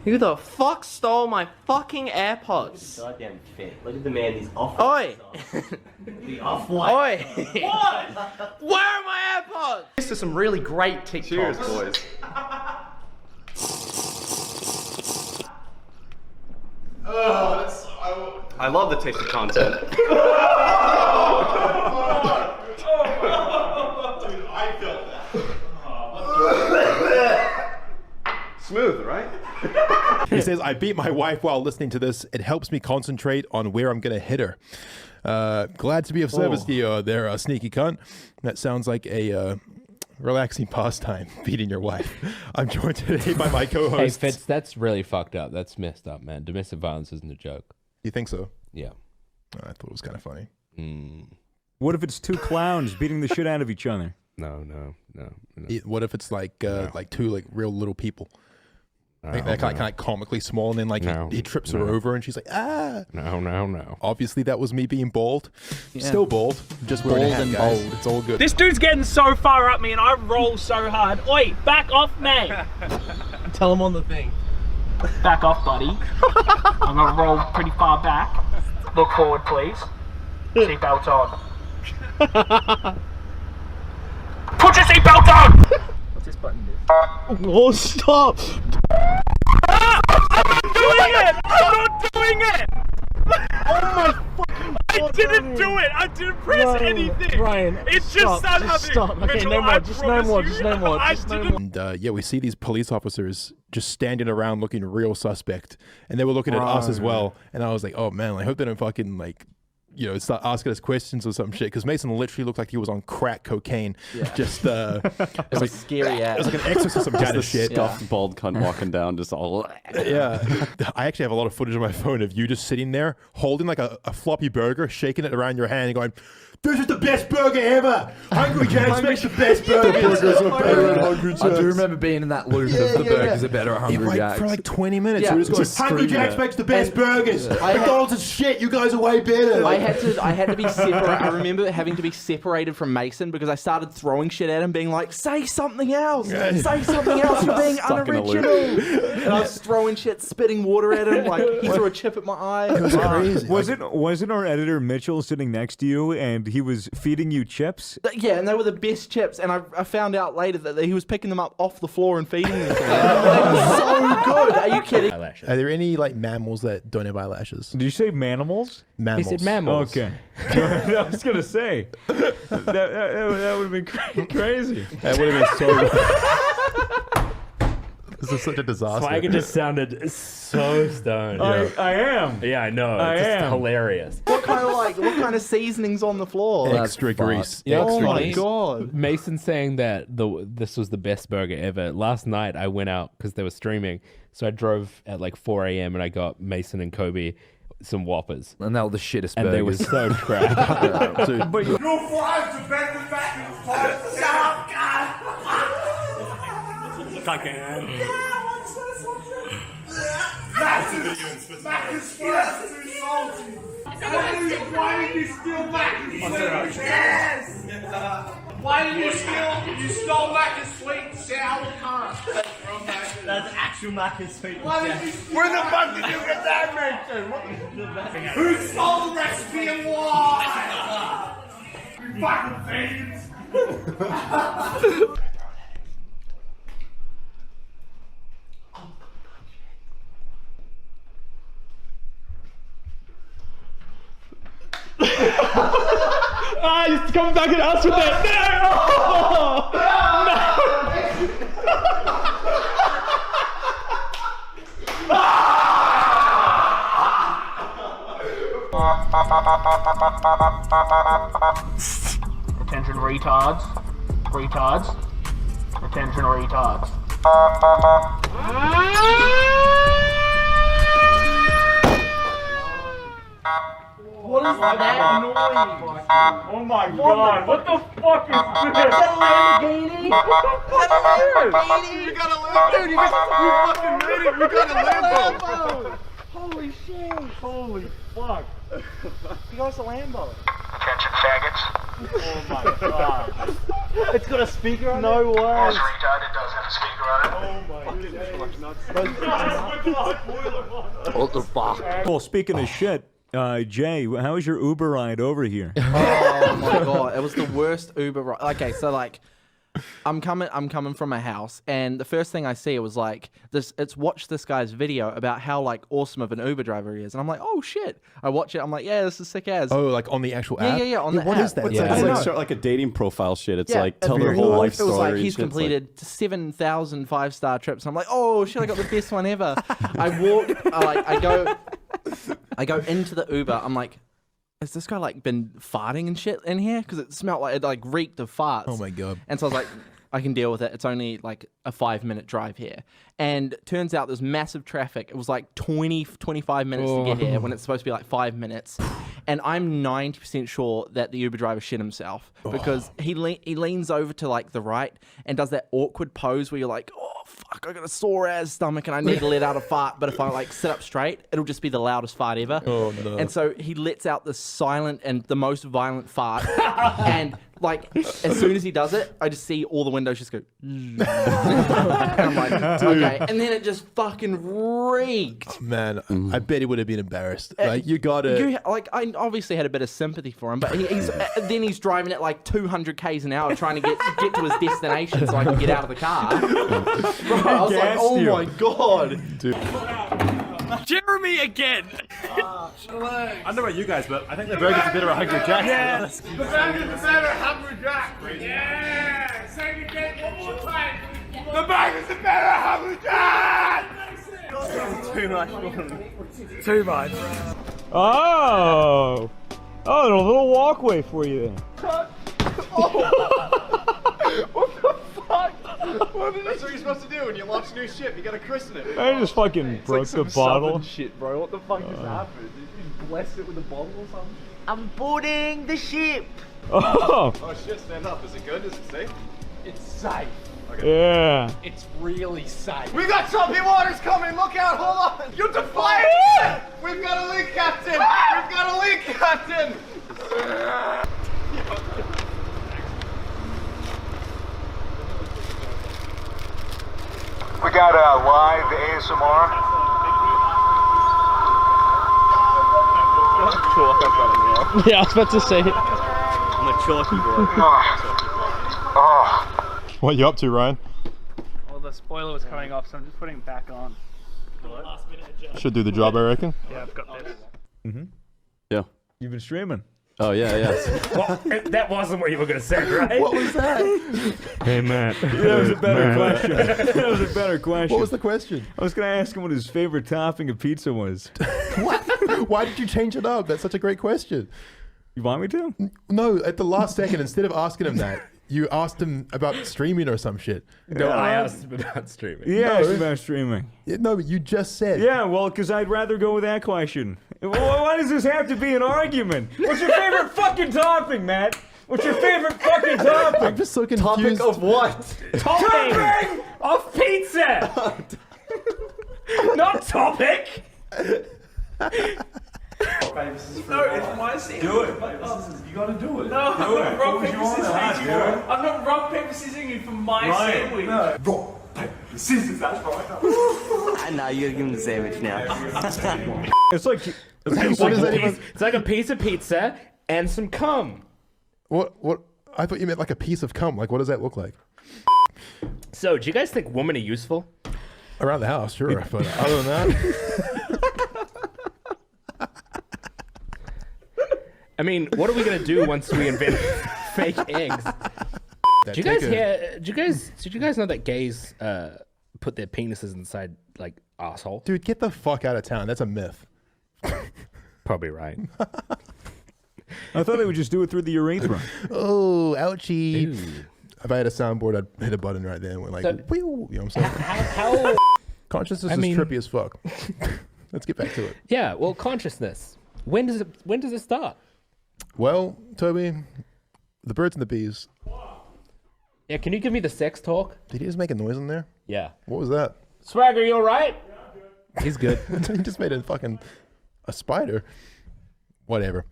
Who the fuck stole my fucking AirPods? Goddamn fit. Look at the man, he's off. Oi! The off-white. Oi! What? Where are my AirPods? This is some really great TikToks. Cheers, boys. I love the taste of content. Dude, I felt that. Smooth, right? He says, I beat my wife while listening to this. It helps me concentrate on where I'm going to hit her. Glad to be of service to you there, sneaky cunt. That sounds like a relaxing pastime, beating your wife. I'm joined today by my co-host. Hey, Fitz, that's really fucked up. That's messed up, man. Domestic violence isn't a joke. You think so? Yeah. Oh, I thought it was kind of funny. What if it's two clowns beating the shit out of each other? No. What if it's like two real little people? They're kind of comically small, and then he trips her over, and she's like, ah. No. Obviously, that was me being bald. Yeah. Still bald, just wearing a hat, and guys. bold. It's all good. This dude's getting so far up me, and I roll so hard. Oi, back off, mate. Tell him on the thing. Back off, buddy. I'm gonna roll pretty far back. Look forward, please. Seatbelt on. Put your seatbelt on! What's this button do? Oh, stop! I'm not doing it! I'm not doing it! Oh my fucking I God, didn't do it! I didn't press anything! Ryan, it just started happening! Stop. Okay, Mitchell, no more, I just no more, promise just no more, I just no didn't- more. And we see these police officers just standing around looking real suspect, and they were looking at us as well. And I was like, oh man, I hope they don't fucking start asking us questions or some shit. Because Mason literally looked like he was on crack cocaine. Yeah. Just it was scary ass. It was like an exorcism kind of shit. Stuffed bald cunt walking down, just all. Yeah, I actually have a lot of footage on my phone of you just sitting there holding like a floppy burger, shaking it around your hand, and going, "This is the best burger ever! Hungry Jack's makes the best burgers. I do remember being in that loop of the burgers are better at Hungry Jack's. For like 20 minutes, Yeah. we were just going, Hungry Jack's makes the best burgers. McDonald's is shit. You guys are way better. I had to be separate. I remember having to be separated from Mason because I started throwing shit at him, being like, "Say something else! Say something else! You're being unoriginal!" And I was throwing shit, spitting water at him. Like he threw a chip at my eye. It was crazy. Wasn't our editor Mitchell sitting next to you and he was feeding you chips? Yeah, and they were the best chips. And I found out later that he was picking them up off the floor and feeding them to me. They were so good. Are you kidding? Are there any mammals that don't have eyelashes? Did you say manimals? Mammals. He said mammals. Okay. I was gonna say that would have been crazy. That would have been so. This is such a disaster. Swagger just sounded so stoned. I am. Yeah, I know. It's just hilarious. What kind of seasonings on the floor? Extra grease. You know what's Oh my funny? God. Mason saying that this was the best burger ever. Last night I went out because they were streaming, so I drove at 4 a.m. and I got Mason and Kobe some Whoppers. And they were the shittest And burgers. they were so crap. But you Why did you steal? You stole mac and sweet and sour cunt. That's actual mac and sweet. Where the fuck did you get that mentioned? Who stole the recipe and why? You fucking thieves. He's coming back at us with that. Attention retards. Attention retards. What is that noise? Oh my God! What the fuck is this? Is that a Lamborghini? Is that a Lamborghini? You got a Lambo. Dude, you fucking made it. You got a Lambo. Holy shit. Holy fuck! You got us a Lambo. Attention, faggots. Oh my God! It's got a speaker on it? No way. It does have a speaker on it. What the fuck? Well, speaking of shit, Jay, how was your Uber ride over here? Oh my god, it was the worst Uber ride. Okay, so like, I'm coming from my house, and the first thing I see was like this. It's watch this guy's video about how like awesome of an Uber driver he is, and I'm like, oh shit. I watch it. I'm like, yeah, this is sick as. Oh, like on the actual app? Yeah, on the What app. is that? It's I like, don't it's know. like, sort of like a dating profile shit. It's Yeah, like tell their whole life It was story. like and he's shit. It's completed 7,000 5-star trips. I'm like, oh shit, I got the best one ever. I go into the Uber. I'm like, has this guy like been farting and shit in here? Because it smelled like it like reeked of farts. Oh my god. And so I was like, I can deal with it. It's only like a 5-minute drive here. And turns out there's massive traffic. It was like 25 minutes to get here when it's supposed to be like 5 minutes. And I'm 90% sure that the Uber driver shit himself because he leans over to like the right and does that awkward pose where you're like, oh fuck, I got a sore ass stomach and I need to let out a fart. But if I like sit up straight, it'll just be the loudest fart ever. Oh no. And so he lets out the silent and the most violent fart. And like, as soon as he does it, I just see all the windows just go. And I'm like, okay. And then it just fucking reeked. Man, I bet he would have been embarrassed. Like, you gotta... I obviously had a bit of sympathy for him, but then he's driving at like 200 k's an hour trying to get to his destination so I can get out of the car. Bro, I was like, oh my god. Dude. Jeremy again! I don't know about you guys, but I think the burger's a bit of a Hungry Jack. Yes! The burger's a better Hungry Jack! Yeah! Say it again one more time! The burger's a better Hungry Jack! Too much. Oh! Oh, a little walkway for you there. That's what you're supposed to do when you launch a new ship. You gotta christen it. I just fucking broke the bottle. Shit, bro. What the fuck just happened? Did you bless it with a bottle or something? I'm boarding the ship. Oh! Oh shit, stand up. Is it good? Is it safe? It's safe. Yeah. It's really safe. We got choppy waters coming! Look out! Hold on! You're deflating! We've got a leak, Captain! We've got a leak, Captain! We got live ASMR. Yeah, I was about to say. I'm a chalky boy. What you up to, Ryan? Well, the spoiler was coming off, so I'm just putting it back on. Should do the job, I reckon. Yeah, I've got this. Yeah. You've been streaming. Oh yeah, yes. Well, that wasn't what you were going to say, right? What was that? Hey, Matt. That was a better question. That was a better question. What was the question? I was gonna ask him what his favorite topping of pizza was. What? Why did you change it up? That's such a great question. You want me to? No, at the last second, instead of asking him that, you asked him about streaming or some shit. No, I asked him about streaming. Yeah, No. it's about streaming. Yeah, no, but you just said. Yeah, well, because I'd rather go with that question. Why does this have to be an argument? What's your favorite fucking topping, Matt? What's your favorite fucking topping? I'm just so confused. Topic of what? Topping of pizza! Not topic! No, it's my scene. Do it. You gotta do it. No, I'm not rock, paper, scissors you. I'm not rock, paper, scissors you for my sandwich. No. Rock, paper, scissors, that's right. Nah, you gotta give him the sandwich now. It's like It's like a piece of pizza and some cum. What? I thought you meant like a piece of cum. Like, what does that look like? So, do you guys think women are useful? Around the house, sure. But other than that, I mean, what are we gonna do once we invent fake eggs? Did you guys know that gays put their penises inside like asshole? dude, get the fuck out of town. That's a myth. Probably right. I thought they would just do it through the urethra. Oh, ouchie. If I had a soundboard, I'd hit a button right there and went like, So- whew, you know what I'm saying? How? Consciousness I mean- is trippy as fuck. Let's get back to it. Yeah. Well, consciousness. When does it start? Well, Toby, the birds and the bees. Yeah. Can you give me the sex talk? Did he just make a noise in there? Yeah. What was that? Swagger, you all right? He's good. He just made a spider. Whatever.